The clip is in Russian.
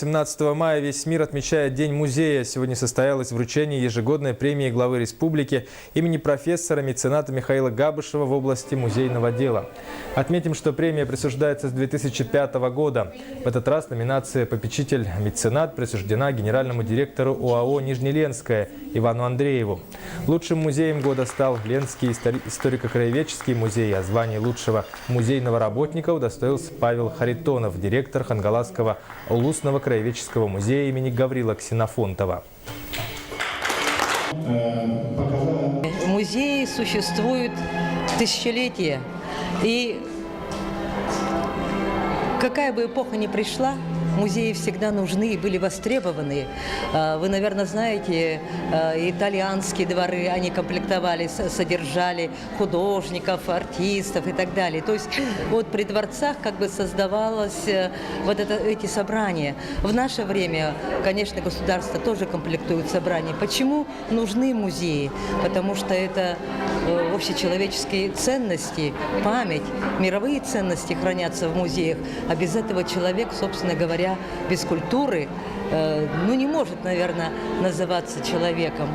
17 мая весь мир отмечает День музея. Сегодня состоялось вручение ежегодной премии главы республики имени профессора мецената Михаила Габышева в области музейного дела. Отметим, что премия присуждается с 2005 года. В этот раз номинация «Попечитель-меценат» присуждена генеральному директору ОАО «Нижнеленская» Ивану Андрееву. Лучшим музеем года стал Ленский историко-краеведческий музей, а звание лучшего музейного работника удостоился Павел Харитонов, директор Хангаласского Улусного краеведческого музея имени Гаврила Ксенофонтова. Музеи существуют тысячелетия, и какая бы эпоха ни пришла, музеи всегда нужны и были востребованы. Вы, наверное, знаете, итальянские дворы, они комплектовали, содержали художников, артистов и так далее. То есть вот при дворцах как бы создавалось эти собрания. В наше время, конечно, государство тоже комплектует собрания. Почему нужны музеи? Потому что это общечеловеческие ценности, память, мировые ценности хранятся в музеях. А без этого человек, собственно говоря, без культуры, не может, наверное, называться человеком.